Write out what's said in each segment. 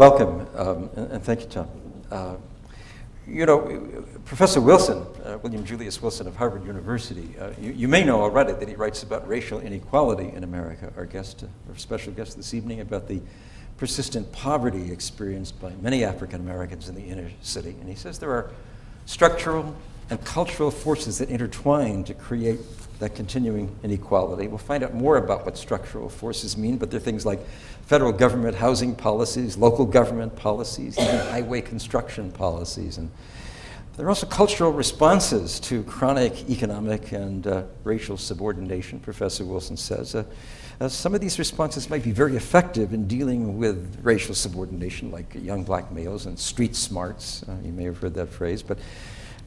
Welcome, and thank you, Tom. Professor Wilson, William Julius Wilson of Harvard University, you may know already that he writes about racial inequality in America. Our special guest this evening, about the persistent poverty experienced by many African Americans in the inner city. And he says there are structural and cultural forces that intertwine to create that continuing inequality. We'll find out more about what structural forces mean, but they're things like federal government housing policies, local government policies, even highway construction policies. And there are also cultural responses to chronic economic and racial subordination, Professor Wilson says. Some of these responses might be very effective in dealing with racial subordination, like young black males and street smarts. You may have heard that phrase. But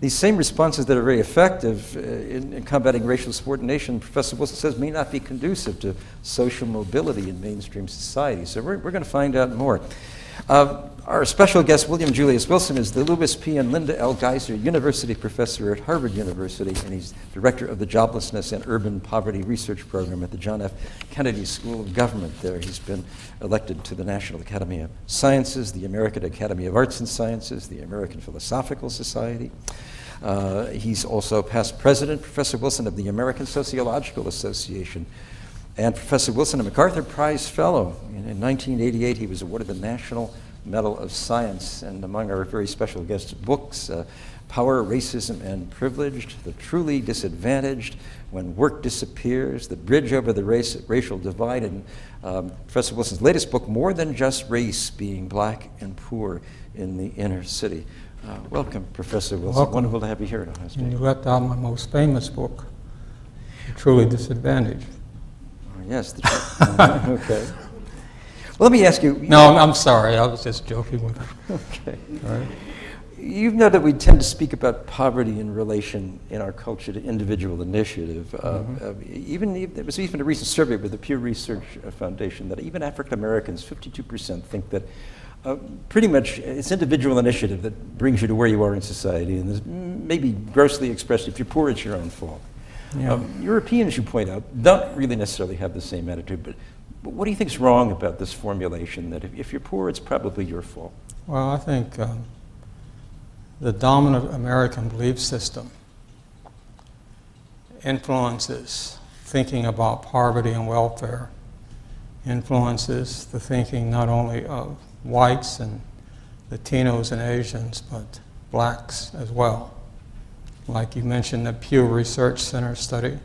these same responses that are very effective in combating racial subordination, Professor Wilson says, may not be conducive to social mobility in mainstream society. So we're going to find out more. Our special guest, William Julius Wilson, is the Louis P. and Linda L. Geiser University Professor at Harvard University, and he's Director of the Joblessness and Urban Poverty Research Program at the John F. Kennedy School of Government there. He's been elected to the National Academy of Sciences, the American Academy of Arts and Sciences, the American Philosophical Society. He's also past president, Professor Wilson, of the American Sociological Association, and Professor Wilson, a MacArthur Prize Fellow. In 1988, he was awarded the National Medal of Science, and among our very special guest books, Power, Racism, and Privilege, The Truly Disadvantaged, When Work Disappears, The Bridge Over the Racial Divide, and Professor Wilson's latest book, More Than Just Race, Being Black and Poor in the Inner City. Welcome, Professor Wilson. Welcome. Wonderful to have you here. And you left out my most famous book, The Truly Disadvantaged. Oh, yes. Okay. Well, let me ask you. No, I'm sorry. I was just joking with you. Okay. All right. You know that we tend to speak about poverty in relation in our culture to individual initiative. There was even a recent survey with the Pew Research Foundation that even African Americans, 52%, think that pretty much it's individual initiative that brings you to where you are in society. And this maybe grossly expressed, if you're poor, it's your own fault. Yeah. Europeans, you point out, don't really necessarily have the same attitude. But what do you think is wrong about this formulation that if you're poor, it's probably your fault? Well, I think the dominant American belief system influences thinking about poverty and welfare, influences the thinking not only of whites and Latinos and Asians, but blacks as well. Like you mentioned, the Pew Research Center study,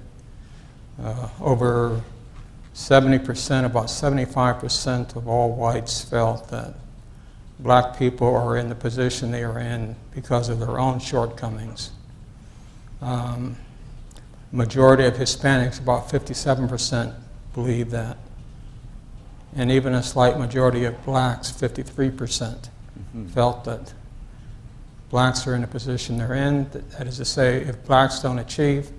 over 70%, about 75% of all whites felt that black people are in the position they are in because of their own shortcomings. Majority of Hispanics, about 57%, believe that. And even a slight majority of blacks, 53%, felt that blacks are in the position they're in. That is to say, if blacks don't achieve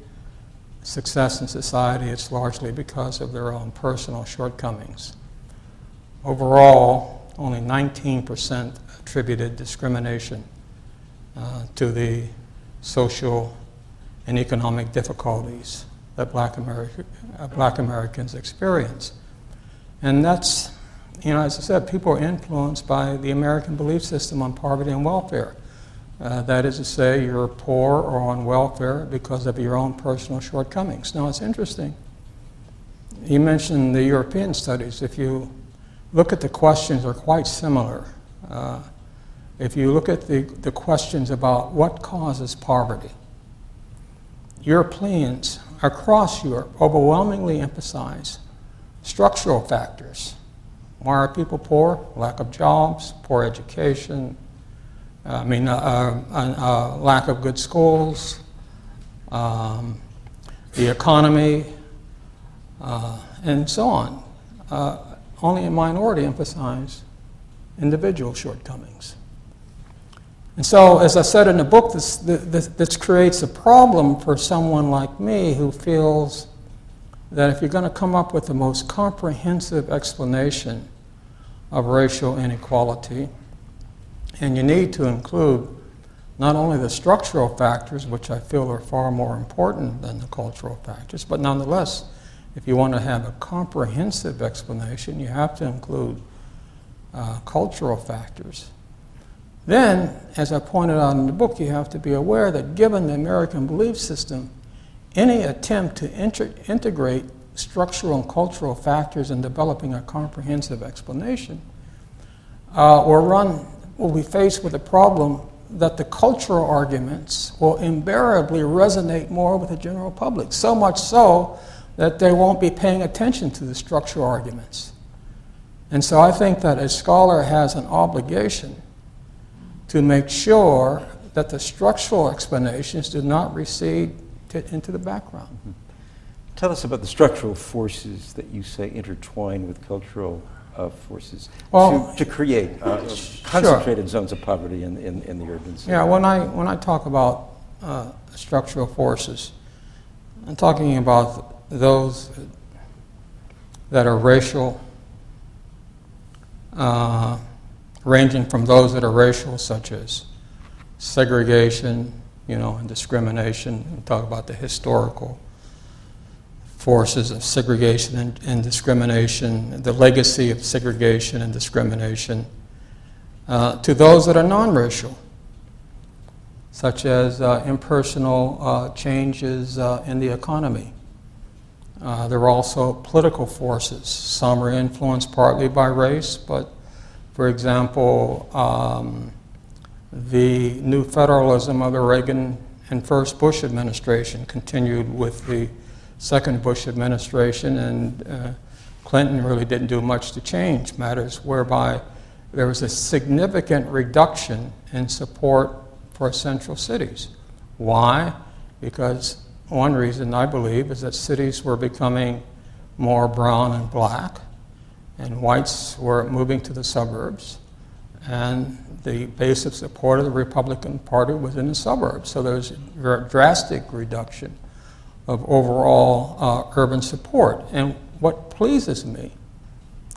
success in society, it's largely because of their own personal shortcomings. Overall, only 19% attributed discrimination to the social and economic difficulties that black Americans experience. And that's, as I said, people are influenced by the American belief system on poverty and welfare. That is to say, you're poor or on welfare because of your own personal shortcomings. Now, it's interesting. You mentioned the European studies. If you look at the questions, they're quite similar. If you look at the questions about what causes poverty, Europeans across Europe overwhelmingly emphasize structural factors. Why are people poor? Lack of jobs, poor education, lack of good schools, the economy, and so on. Only a minority emphasize individual shortcomings. And so, as I said in the book, this creates a problem for someone like me who feels that if you're going to come up with the most comprehensive explanation of racial inequality, and you need to include not only the structural factors, which I feel are far more important than the cultural factors, but nonetheless, if you want to have a comprehensive explanation, you have to include cultural factors. Then, as I pointed out in the book, you have to be aware that given the American belief system, any attempt to integrate structural and cultural factors in developing a comprehensive explanation will be faced with the problem that the cultural arguments will invariably resonate more with the general public, so much so that they won't be paying attention to the structural arguments. And so I think that a scholar has an obligation to make sure that the structural explanations do not recede into the background. Mm-hmm. Tell us about the structural forces that you say intertwine with cultural forces to create concentrated zones of poverty in the urban cities. Yeah, when I talk about structural forces, I'm talking about those that are racial, ranging from those that are racial, such as segregation, and discrimination. We talk about the historical forces of segregation and discrimination, the legacy of segregation and discrimination, to those that are non-racial, such as impersonal changes in the economy. There are also political forces. Some are influenced partly by race, but for example, the new federalism of the Reagan and first Bush administration continued with the second Bush administration, and Clinton really didn't do much to change matters, whereby there was a significant reduction in support for central cities. Why? Because one reason, I believe, is that cities were becoming more brown and black, and whites were moving to the suburbs, and the base of support of the Republican Party was in the suburbs. So there's a drastic reduction of overall urban support. And what pleases me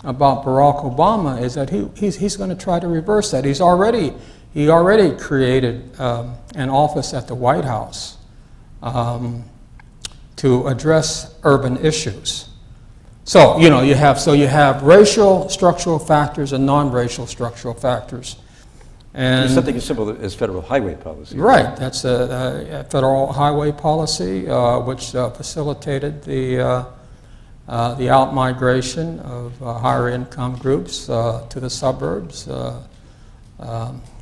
about Barack Obama is that he's going to try to reverse that. He already created an office at the White House to address urban issues. So you have racial structural factors and non-racial structural factors. And there's something as simple as federal highway policy. Right, that's a federal highway policy which facilitated the out-migration of higher income groups to the suburbs,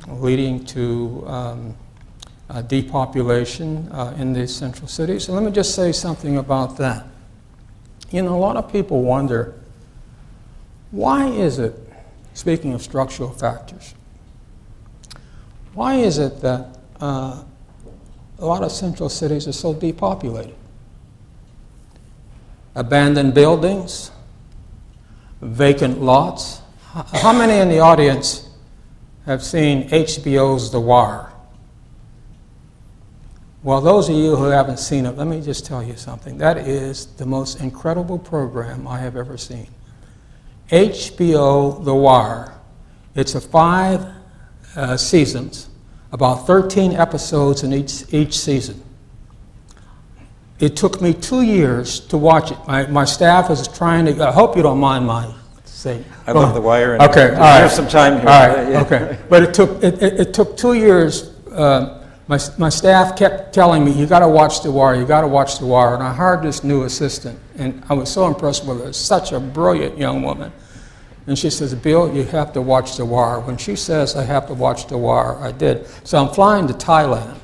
leading to depopulation in the central cities. So let me just say something about that. A lot of people wonder, why is it, speaking of structural factors, why is it that a lot of central cities are so depopulated? Abandoned buildings, vacant lots. How many in the audience have seen HBO's The Wire? Well, those of you who haven't seen it, let me just tell you something. That is the most incredible program I have ever seen. HBO The Wire. It's a 5 seasons, about 13 episodes in each season. It took me 2 years to watch it. My staff is trying to, I hope you don't mind my saying. I love The Wire. And okay, all right. There's some time here. All right, yeah. Okay. But it took 2 years. My staff kept telling me, you got to watch The Wire, you got to watch The Wire. And I hired this new assistant, and I was so impressed with her. Such a brilliant young woman. And she says, Bill, you have to watch The Wire. When she says I have to watch The Wire, I did. So I'm flying to Thailand.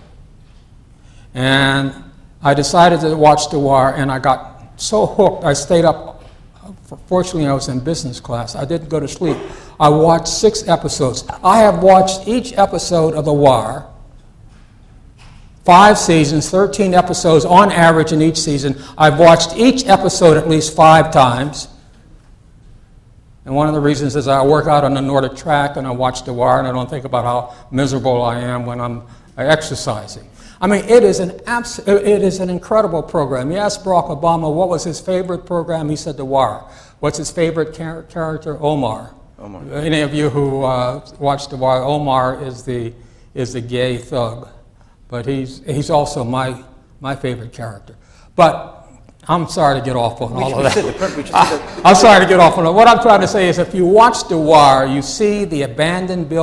And I decided to watch The Wire, and I got so hooked, I stayed up. Fortunately, I was in business class. I didn't go to sleep. I watched 6 episodes. I have watched each episode of The Wire, 5 seasons, 13 episodes on average in each season. I've watched each episode at least 5 times. And one of the reasons is I work out on the Nordic track and I watch The Wire and I don't think about how miserable I am when I'm exercising. I mean, it is an incredible program. You asked Barack Obama what was his favorite program, he said The Wire. What's his favorite character? Omar. Any of you who watch The Wire, Omar is the gay thug. But he's also my favorite character. But I'm sorry to get off on all of that. We should say that. I'm sorry to get off on that. What I'm trying to say is if you watch The Wire, you see the abandoned building